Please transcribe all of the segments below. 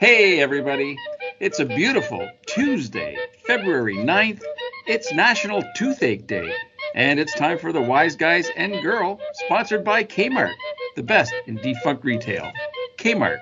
Hey everybody, it's a beautiful Tuesday, February 9th. It's National Toothache Day, and it's time for the Wise Guys and Girl, sponsored by Kmart, the best in defunct retail. Kmart,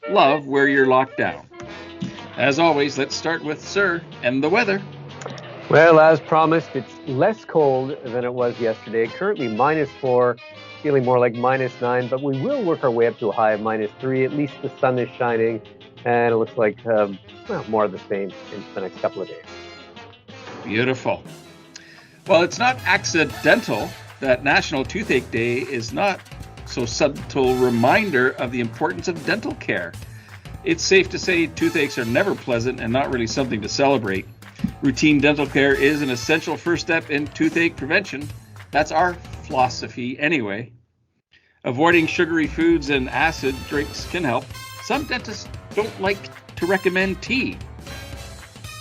love where you're locked down. As always, let's start with Sir and the weather. Well, as promised, it's less cold than it was yesterday. Currently -4, feeling more like -9, but we will work our way up to a high of -3. At least the sun is shining, and it looks like more of the same in the next couple of days. Beautiful. Well, it's not accidental that National Toothache Day is not so subtle reminder of the importance of dental care. It's safe to say toothaches are never pleasant and not really something to celebrate. Routine dental care is an essential first step in toothache prevention. That's our philosophy anyway. Avoiding sugary foods and acid drinks can help. Some dentists don't like to recommend tea.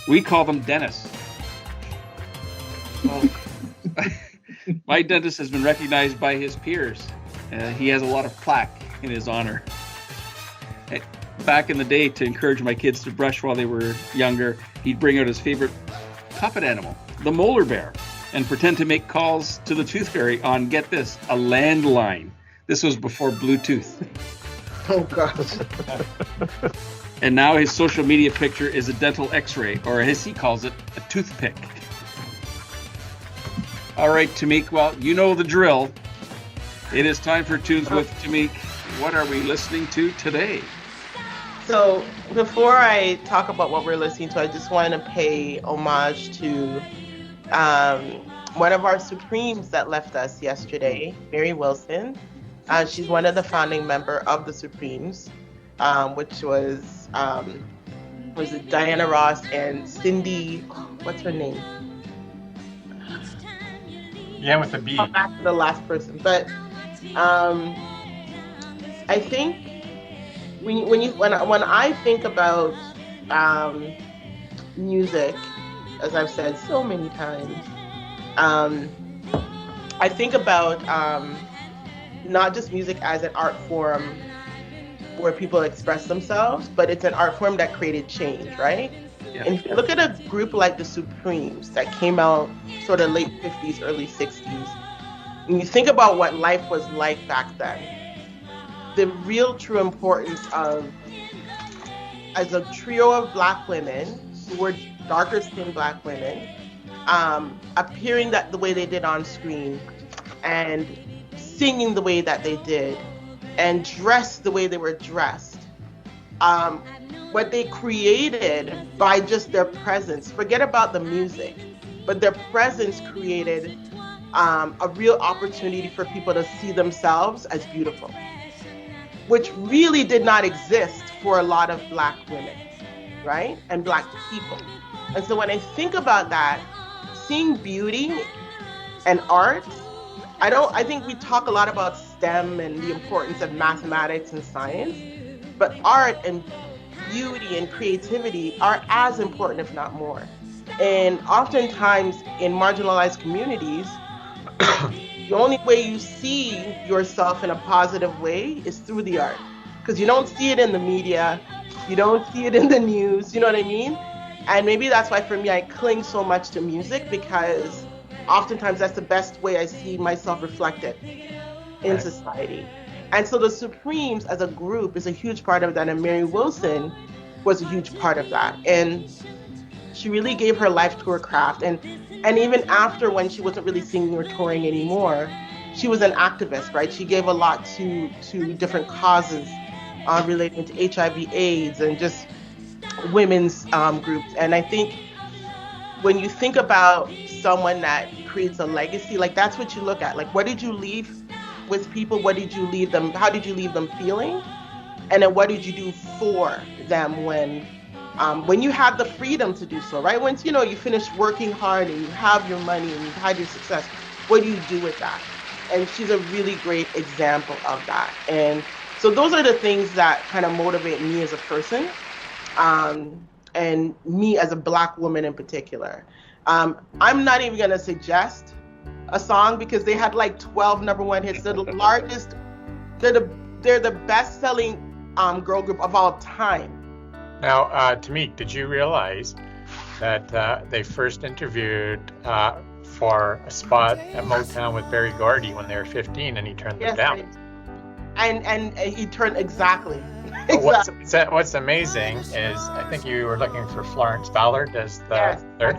We call them dentists. Well, my dentist has been recognized by his peers. He has a lot of plaque in his honor. Back in the day, to encourage my kids to brush while they were younger, he'd bring out his favorite puppet animal, the molar bear, and pretend to make calls to the tooth fairy on, get this, a landline. This was before Bluetooth. Oh, gosh. And now his social media picture is a dental x-ray, or as he calls it, a toothpick. All right, Tamik, well, you know the drill. It is time for Tues with Tamik. What are we listening to today? So before I talk about what we're listening to, I just want to pay homage to one of our Supremes that left us yesterday, Mary Wilson. She's one of the founding member of the Supremes, which was it Diana Ross and Cindy, what's her name? Yeah, with the B. I'll back to the last person. But I think when I think about music, as I've said so many times, I think about not just music as an art form where people express themselves, but it's an art form that created change, right? Yeah. And if you look at a group like the Supremes that came out sort of late 50s, early 60s, and you think about what life was like back then, the real true importance of, as a trio of black women who were darker skinned black women, appearing the way they did on screen and singing the way that they did and dressed the way they were dressed. What they created by just their presence, forget about the music, but their presence created a real opportunity for people to see themselves as beautiful, which really did not exist for a lot of black women, right? And black people. And so when I think about that, seeing beauty and art, I think we talk a lot about STEM and the importance of mathematics and science, but art and beauty and creativity are as important, if not more. And oftentimes in marginalized communities, the only way you see yourself in a positive way is through the art, because you don't see it in the media, you don't see it in the news, you know what I mean? And maybe that's why for me I cling so much to music, because oftentimes that's the best way I see myself reflected in society. And so the Supremes as a group is a huge part of that, and Mary Wilson was a huge part of that. And she really gave her life to her craft. And even after, when she wasn't really singing or touring anymore, she was an activist, right? She gave a lot to different causes relating to HIV/AIDS and just women's groups. And I think when you think about someone that creates a legacy, like that's what you look at. Like, what did you leave with people? What did you leave them? How did you leave them feeling? And then what did you do for them when you had the freedom to do so, right? Once, you finish working hard and you have your money and you've had your success, what do you do with that? And she's a really great example of that. And so those are the things that kind of motivate me as a person, and me as a black woman in particular. I'm not even going to suggest a song because they had like 12 number one hits. They're the largest, they're the best selling girl group of all time. Now, Tamik, did you realize that they first interviewed for a spot at Motown with Berry Gordy when they were 15, and he turned them down? And he turned exactly. What's amazing is I think you were looking for Florence Ballard as the third,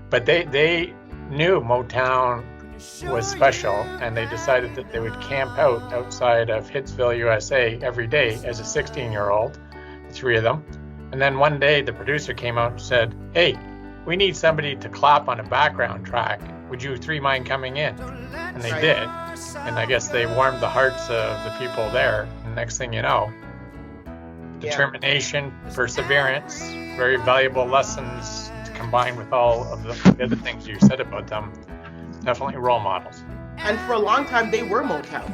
but they knew Motown was special, and they decided that they would camp out outside of Hitsville, USA every day as a 16-year-old, the three of them. And then one day the producer came out and said, "Hey, we need somebody to clap on a background track. Would you three mind coming in?" And they did. And I guess they warmed the hearts of the people there. And next thing you know, determination, perseverance, very valuable lessons combined with all of the other things you said about them. Definitely role models. And for a long time, they were Motown.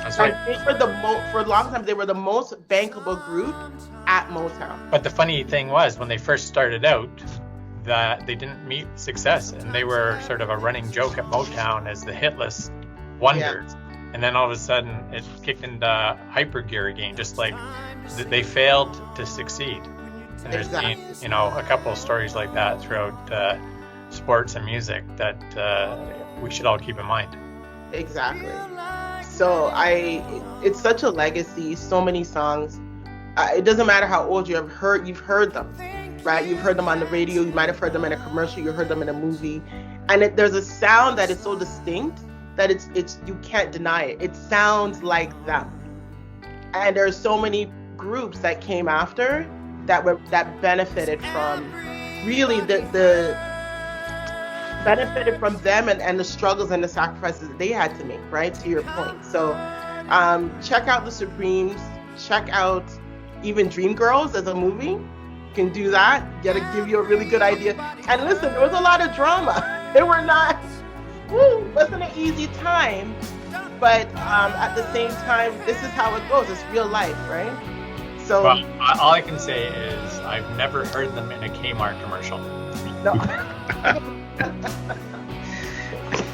That's right. For a long time, they were the most bankable group at Motown. But the funny thing was, when they first started out, that they didn't meet success, and they were sort of a running joke at Motown as the hitless wonders. Yeah. And then all of a sudden, it kicked into hyper gear again, just like they failed to succeed. And there's been, a couple of stories like that throughout sports and music that we should all keep in mind. Exactly. So it's such a legacy. So many songs. It doesn't matter how old you've heard them, right? You've heard them on the radio. You might have heard them in a commercial. You heard them in a movie, and there's a sound that is so distinct that it's you can't deny it. It sounds like them. And there's so many groups that came after that benefited from really the benefited from them and the struggles and the sacrifices that they had to make, right? To your point. So check out the Supremes, check out even Dreamgirls as a movie. You can do that. Gotta give you a really good idea. And listen, there was a lot of drama. They were not, wasn't an easy time, but at the same time, this is how it goes. It's real life, right? So well, all I can say is I've never heard them in a Kmart commercial. No.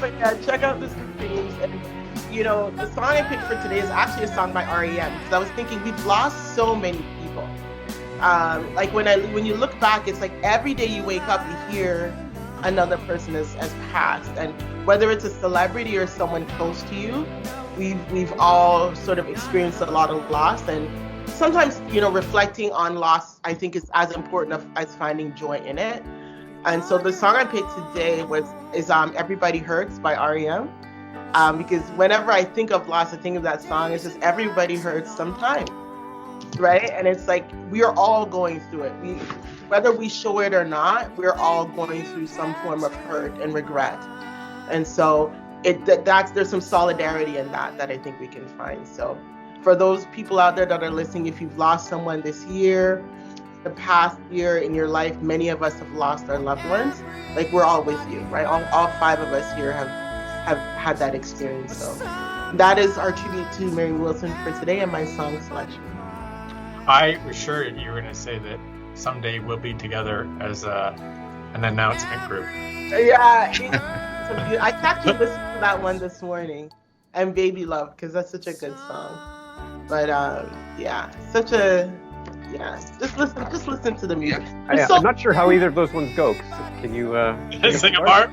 But yeah, check out the Supremes. And the song I picked for today is actually a song by R.E.M. because I was thinking we've lost so many people. Like when you look back, it's like every day you wake up, you hear another person has passed, and whether it's a celebrity or someone close to you, we've all sort of experienced a lot of loss. And sometimes reflecting on loss, I think, is as important as finding joy in it. And so the song I picked today is "Everybody Hurts" by R.E.M. Because whenever I think of loss, I think of that song. It's just everybody hurts sometime, right? And it's like we are all going through it. Whether we show it or not, we're all going through some form of hurt and regret. And so there's some solidarity in that I think we can find. So for those people out there that are listening, if you've lost someone this year, the past year in your life, many of us have lost our loved ones. Like, we're all with you, right? All five of us here have had that experience. So that is our tribute to Mary Wilson for today and my song selection. I was sure you were going to say that someday we'll be together as an announcement group. Yeah. I actually listened to that one this morning, and Baby Love, because that's such a good song. But just listen to the music. I'm not sure how either of those ones go. Can you sing a part?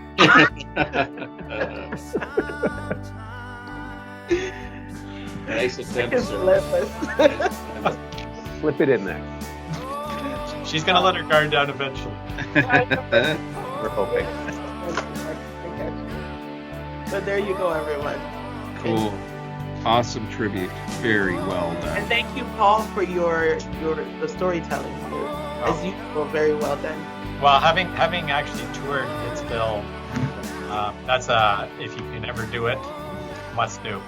Nice attempt, Slip it in there. She's gonna let her guard down eventually. We're hoping. So there you go, everyone. Cool. Awesome tribute. Very well done. And thank you, Paul, for the storytelling. As usual, very well done. Well, having actually toured Hitsville, that's if you can ever do it, must do.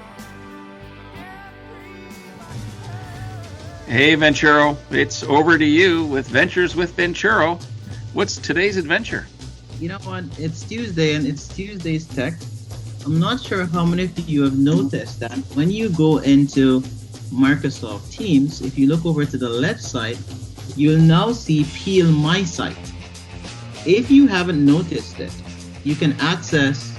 Hey, Venturo, it's over to you with Ventures with Venturo. What's today's adventure? You know what? It's Tuesday, and it's Tuesday's Tech. I'm not sure how many of you have noticed that when you go into Microsoft Teams, if you look over to the left side, you'll now see Peel My Site. If you haven't noticed it, you can access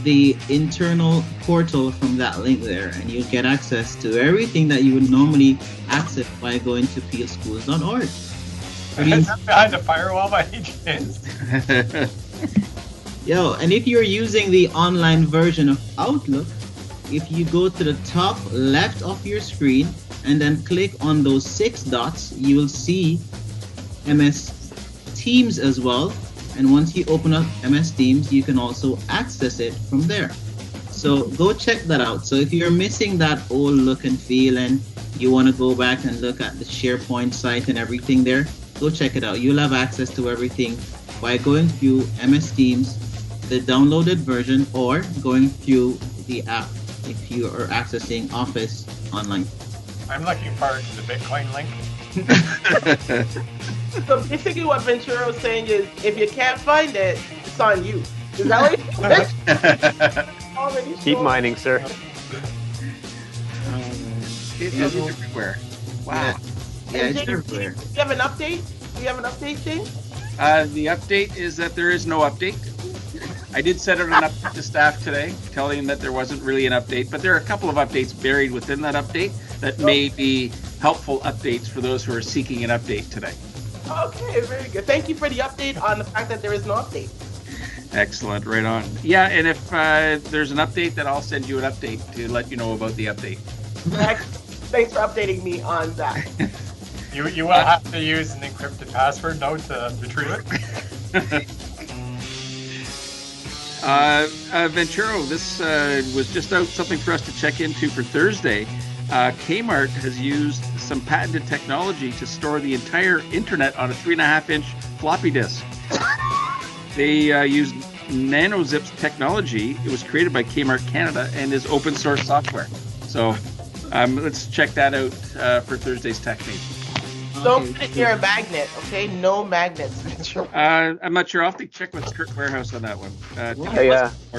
the internal portal from that link there, and you'll get access to everything that you would normally access by going to peelschools.org. Is that behind the firewall by any chance? Yo, and if you're using the online version of Outlook, if you go to the top left of your screen and then click on those 6 dots, you will see MS Teams as well. And once you open up MS Teams, you can also access it from there. So go check that out. So if you're missing that old look and feel and you want to go back and look at the SharePoint site and everything there, go check it out. You'll have access to everything by going through MS Teams, the downloaded version, or going through the app if you are accessing Office online. I'm looking forward to the Bitcoin link. So basically what Ventura was saying is, if you can't find it, it's on you. Is that what you're Keep mining, sir. It is everywhere. Wow. Yeah, it's everywhere. Do you have an update? Do you have an update thing? The update is that there is no update. I did send out an update to staff today, telling that there wasn't really an update, but there are a couple of updates buried within that update that may be helpful updates for those who are seeking an update today. Okay, very good. Thank you for the update on the fact that there is no update. Excellent, right on. Yeah, and if there's an update, then I'll send you an update to let you know about the update. Thanks for updating me on that. You will have to use an encrypted password, though, to retrieve it. Venturo, this was just out something for us to check into for Thursday. Kmart has used some patented technology to store the entire internet on a 3.5-inch floppy disk. They used NanoZip's technology. It was created by Kmart Canada and is open source software. So let's check that out for Thursday's Tech News. Don't put it near a magnet, okay? No magnets. I'm not sure. I'll have to check with Kurt Warehouse on that one.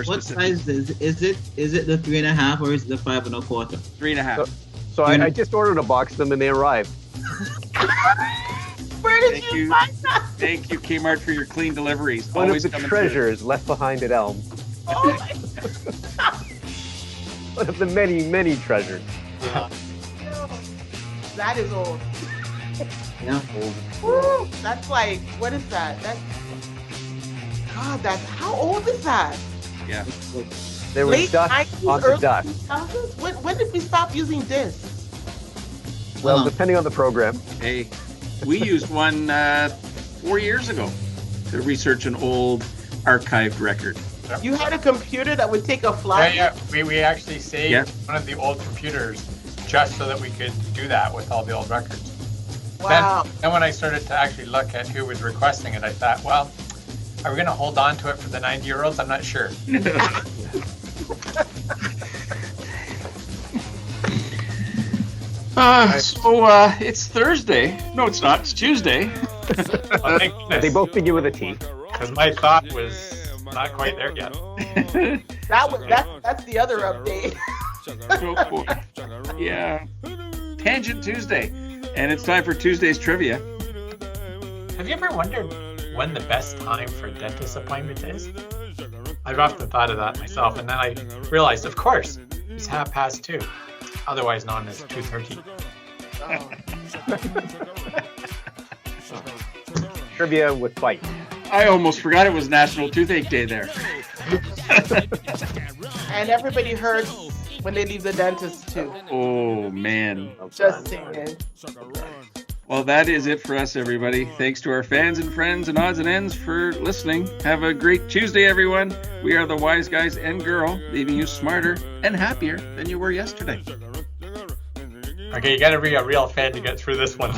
What size is it? Is it the 3.5 or is it the 5 1/4? 3.5. So I just ordered a box of them and they arrived. Where did you find that? Thank you, Kmart, for your clean deliveries. One Always of the coming treasures left behind at Elm. Oh my One of the many, many treasures. God. That is old. Yeah. Woo, that's like, what is that? God, how old is that? through. Yeah. There was Late dust 90s, on the early dust. 2000s? When did we stop using discs? Well, depending on the program. Hey, we used one 4 years ago to research an old archived record. You had a computer that would take a flash? Yeah. We actually saved one of the old computers just so that we could do that with all the old records. Wow. Then when I started to actually look at who was requesting it, I thought, well, are we going to hold on to it for the 90-year-olds? I'm not sure. It's Thursday. No, it's not. It's Tuesday. Well, thank goodness, They both begin with a T. because my thought was not quite there yet. That's the other update. Yeah. Tangent Tuesday. And it's time for Tuesday's trivia. Have you ever wondered when the best time for a dentist appointment is? I've often thought of that myself, and then I realized, of course, it's 2:30, otherwise known as 2:30. Trivia with fight. I almost forgot it was National Toothache Day there. And everybody hurts when they leave the dentist too. Oh, man. Just saying. Well, that is it for us, everybody. Thanks to our fans and friends and odds and ends for listening. Have a great Tuesday, everyone. We are the Wise Guys and Girl, leaving you smarter and happier than you were yesterday. Okay, you got to be a real fan to get through this one.